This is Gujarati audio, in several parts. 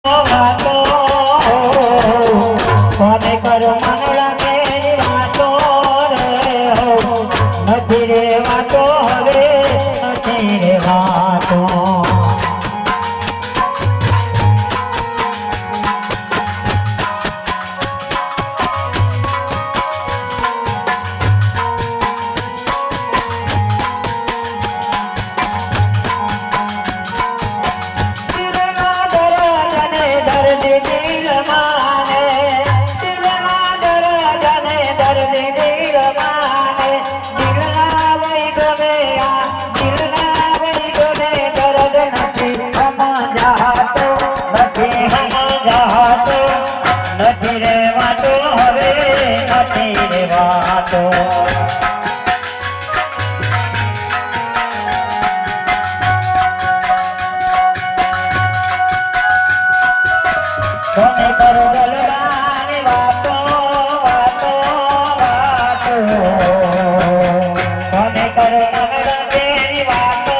વાતો કોને કરો મન લાગે વાતો રે નથી રે વાતો હવે નથી રે વાતો કોને કરો ગલડાની વાતો વાતો વાતો કોને કરો ગલડાની વાતો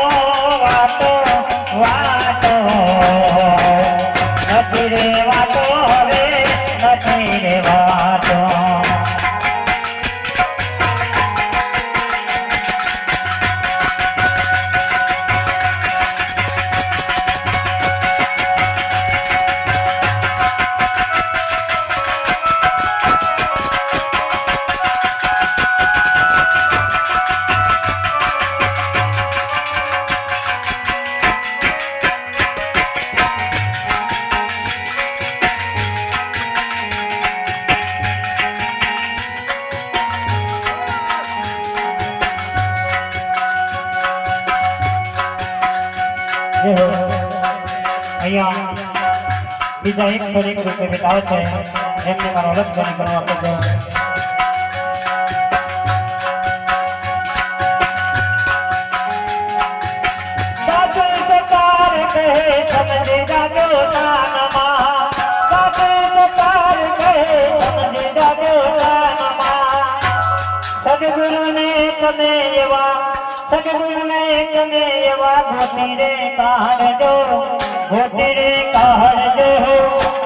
વાતો વાતો નથી રે વાતો હવે નથી રે વાતો અહીંયા બીજા એક રૂપે બતાવે છે એમને મારો અલગ ધ્વનિ કરવા પડશે સદગુરુને તમે એવા ઘોટી રે કાઢજો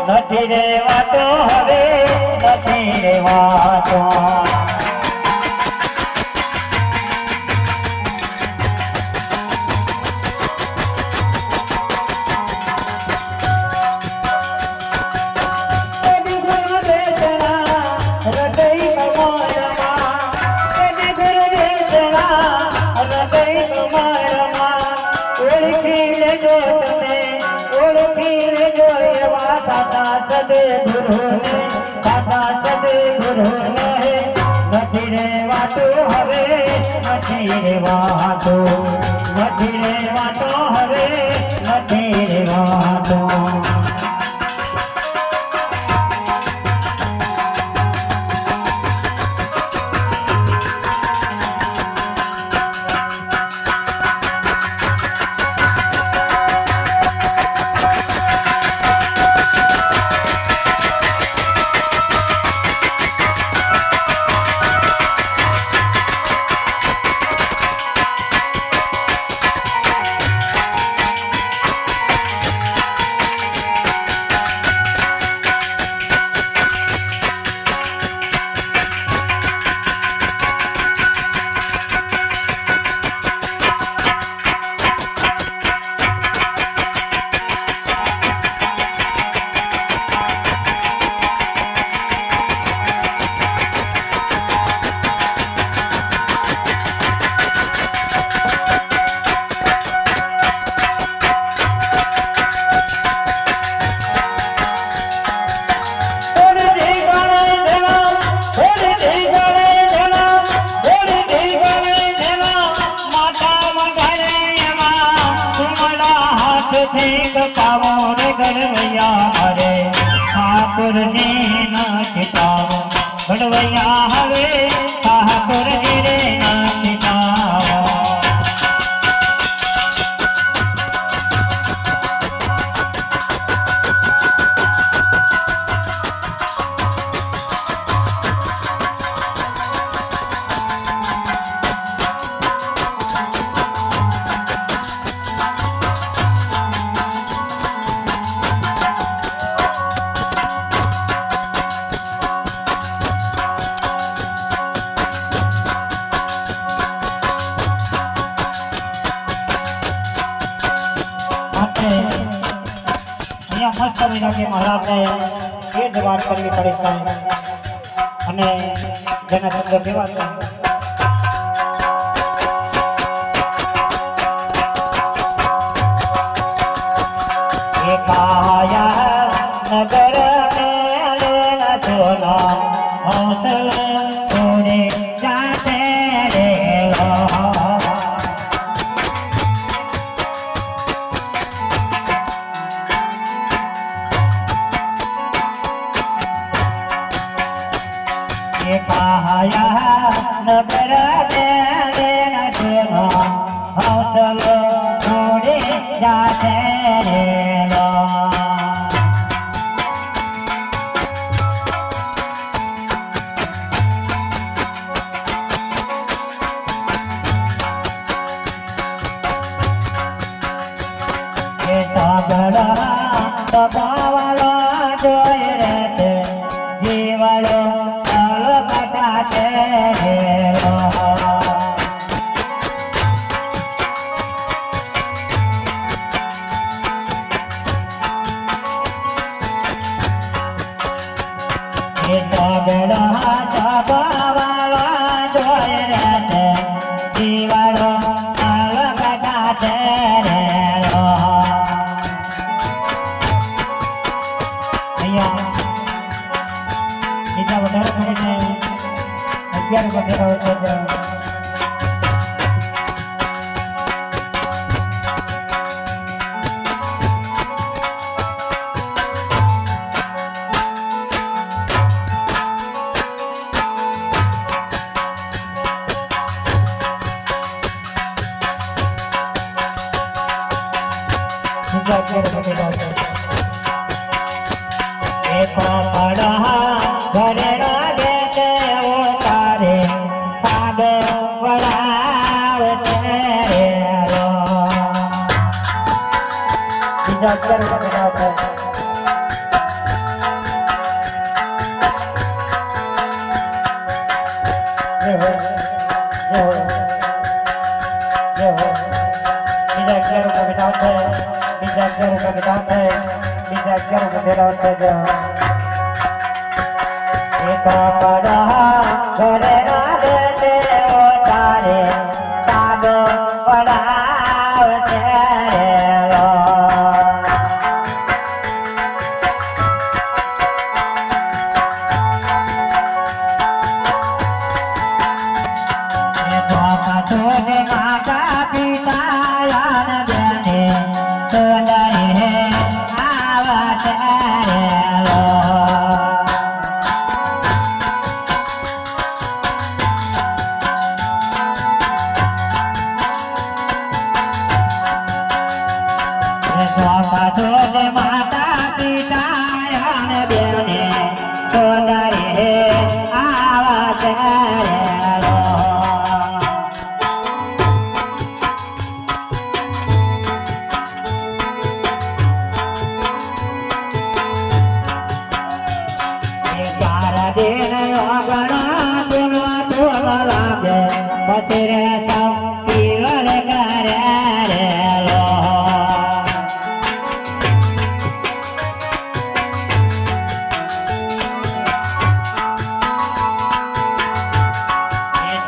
નથી રે વાતો હવે નથી રે વાતો નથી રે વાતો હવે નથી રે વાતો નથી રે વાતો હવે નથી રે વાતો ઠાકોરજી નાચી પાવો ઘડવૈયા હવે ઠાકોરજી રે નાચી પાવો અહીંયા મસ્ત વિનોદી મહારાજને એ જ વાત કરવી પડે છે અને જેના શબ્દો કેવા છે કાયા નગર મેળે છોલો હંસલ તોરે જાતે રે કાયા નગર મેળે છોલો હંસલ તોરે જાતે રે બાવાલો જોઈ રે જીવાલો કટાતે હેલો બાવાલો જોઈ રે જીવાલો કટાતે હેલો બીજા વધારે કરીને 11 વધેરાઓ છે બીજા 11 વધેરાઓ છે ઘરે રાગે તે તારે સાબે વડાવતે રો બીજા કરે વડાવતે જે હો બીજા કરે વડાવતે બીજા કરે વડાવતે બીજા કરે વડાવતે ઘરે રાગે તે તારે સાબ પડાવતે રો માતા પિતા બેને તોડે આવતે રો માતા પિતા બેને તોડે આવતે રો दिन अगणा तुला तुला लागे पतिरे सब पीवल करे रे लो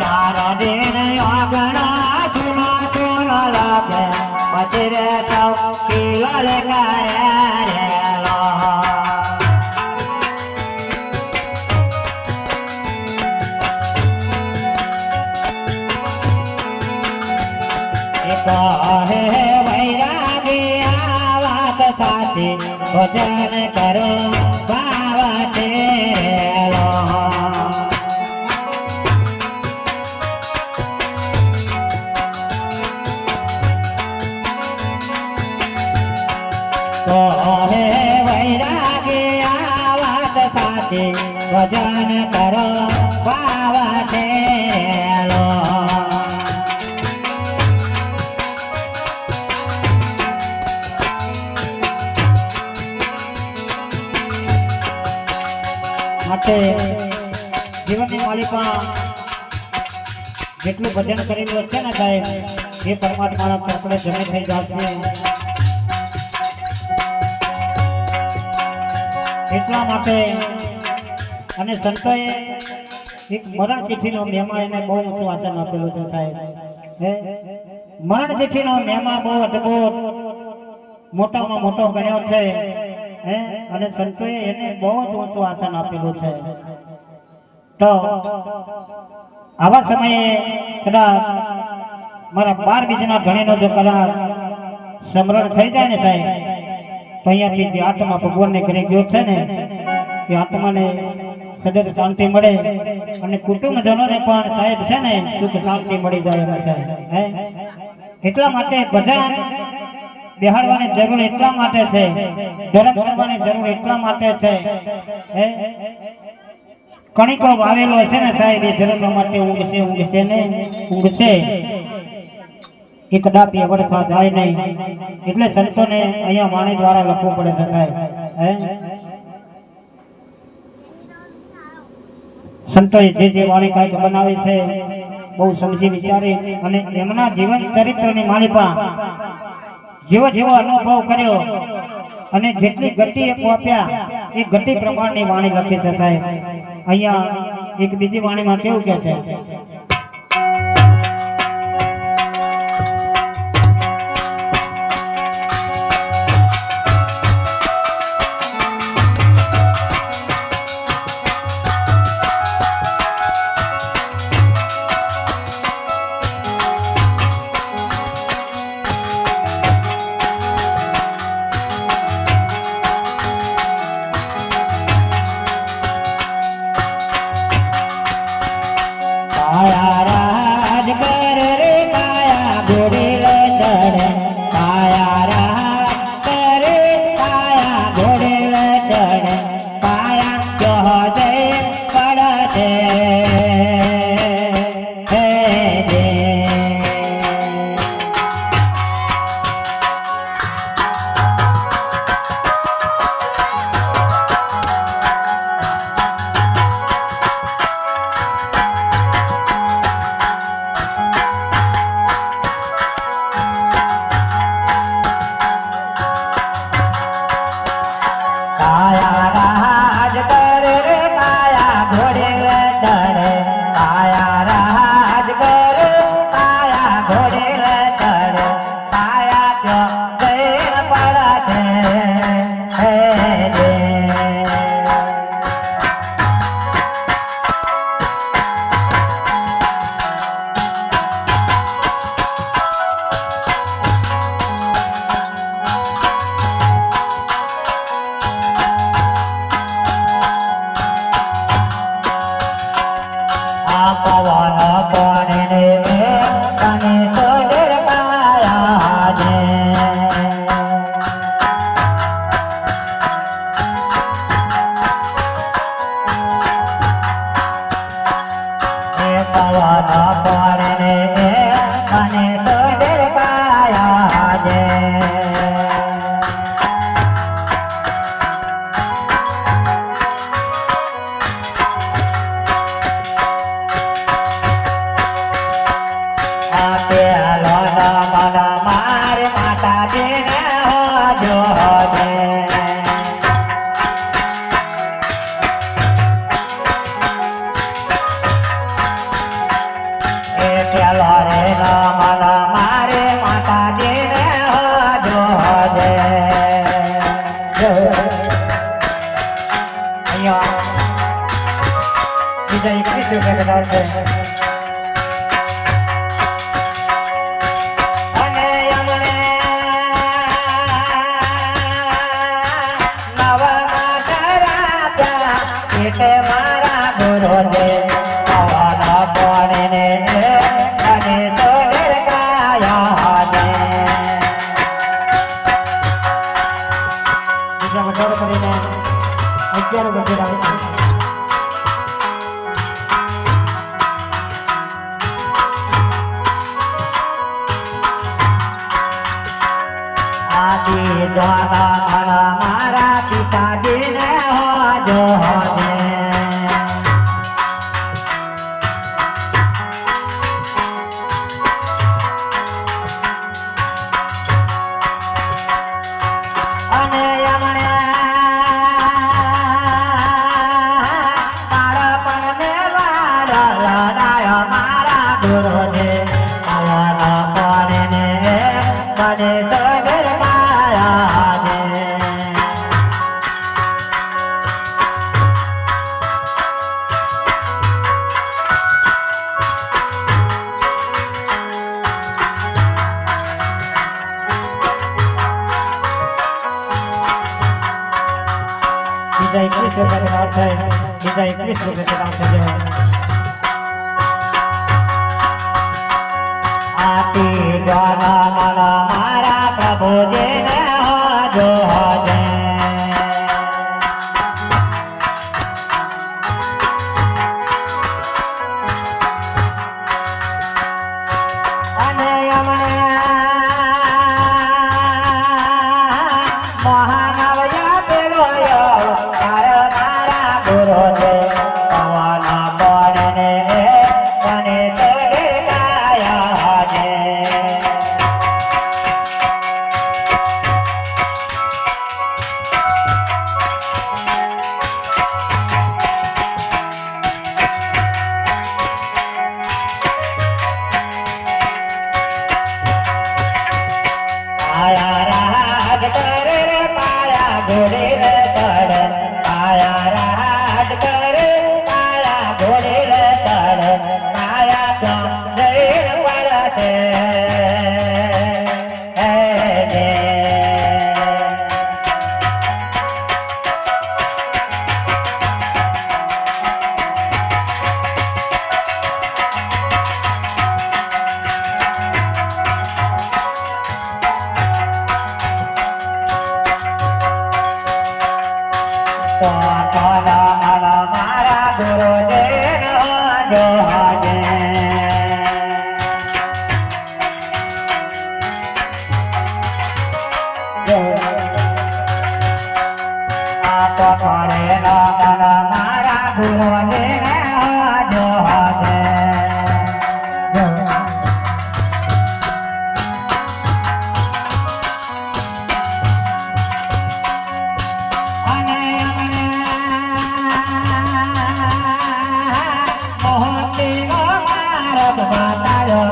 चार दिन अगणा तुला तुला लागे पतिरे सब पीवल करे रे लो कहे वैरागी आवत साथी भजन करो बाबा तेरो कहे वैरागी आवत साथी भजन करो बाबा तेरो માટે જીવનની માલિકા જેટલું ભજન કરેલું છે ને સાહેબ એ પરમાત્માના આપણે જમે થઈ જશે એટલા માટે અને સંતોએ એક મરણ ચિઠ્ઠીનો મહેમા એને બહુ મોટું વાંચન આપેલું છે સાહેબ. મરણ ચિઠ્ઠીનો મહેમા બહુ અદભુત મોટામાં મોટો ગણ્યો છે અને સંતોએ એને બહુ જ મોટું વાંચન આપેલું છે. તો આવા સમયે કદાચ મારા 12 બીજના ધણીનો જો કદાચ સમરણ થઈ જાય ને સાહેબ, તો અહીંયાથી જે આત્મા ભગવાનને ઘરે ગયો છે ને એ આત્માને સદૈવ શાંતિ મળે અને કુટુંબજનોને પણ સાહેબ છે ને સુખ શાંતિ મળી જાય એમ છે. એટલા માટે બધા બેહાડવાની જરૂર એટલા માટે છે, ધર્મ કરવાની જરૂર એટલા માટે છે. કણિકો વાવેલો છે ને સાહેબ એ ધર્મ માટે ઊંઘશે ને ઊંઘશે એ કદાપી અવરથા જાય નહીં. એટલે સંતોને અહીંયા વાણી દ્વારા લખવું પડે છે સાહેબ. સંતોએ જે વાણી કાંઈક બનાવી છે બહુ સમજી વિચારી અને એમના જીવન ચરિત્રની માલિપા જેવો જેવો અનુભવ કર્યો અને જેટલી ગતિ એ આપ્યા એ ગતિ પ્રમાણની વાણી લખી છે સાહેબ. અહીંયા એક બીજી વાણીમાં કેવું કે છે, મારા પિતાજીને હોજો હોજે અને બીજા 21 રૂપિયા દાન થાય બીજા 21 રૂપિયા દાન થઈ જાય આતી દ્વારા મારા મારા પ્રભુજીને જો હજે અને અમને મહાનવયા પેલો તારા મારા ગુરુ છે પવન પડને તને તડે ગાયા છે પાયા રાજ કરે પાયા ઘોડે રે તડ પાયા રાજ કરે પાયા ઘોડે રે તડ પાયા ચંદ્ર વરતે તો મારા મારા ગુરુ જો હજે આ તો કરે મારા ગુરુ જો હજે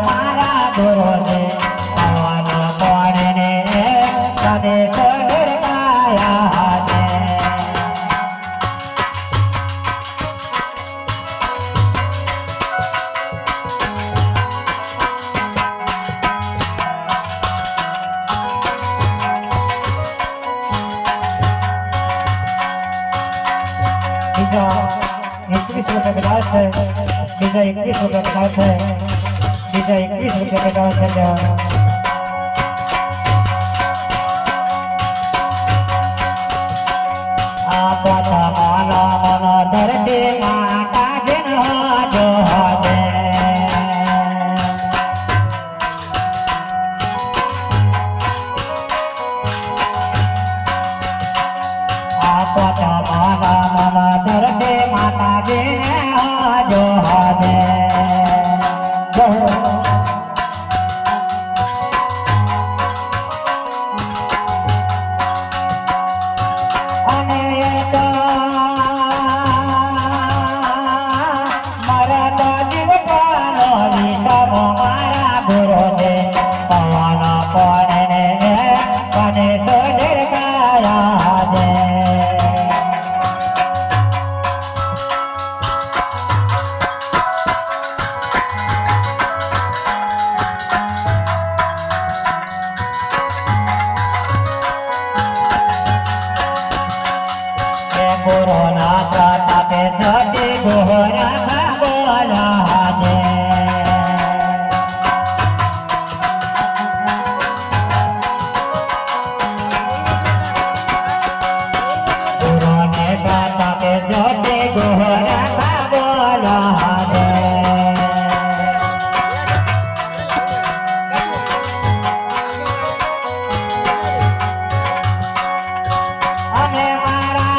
મારા ગુરુ ને પવન પડને તને તડકાયા છે બીજા 21 રૂપિયા કદાચ છે બીજા 21 રૂપિયા કદાચ છે બીજા 21 રૂપિયા કદાચ છે આ પાછા માના મન ધરતી માતા જન જો હજે આ પાછા માના મન ધરતી માતા જન જો હજે મારા ગુરુ ને પવન પડને તને તડકાયા છે ગુરુ ના પ્રતાપે જતી ગોરા બોલા છે જોતે ગોરા બોલા છે અને મારા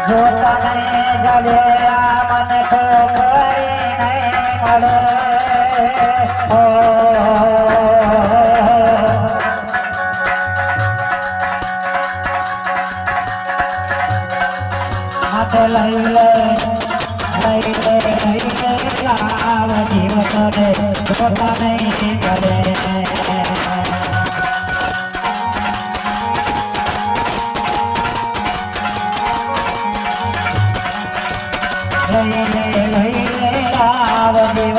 જોતા નહીં જડેલા મને ઠોકરી નહીં મળે હાથ લઈ લે લાવ જીવત દે જોતા નહીં કરે લઈ લે લાવ જીવત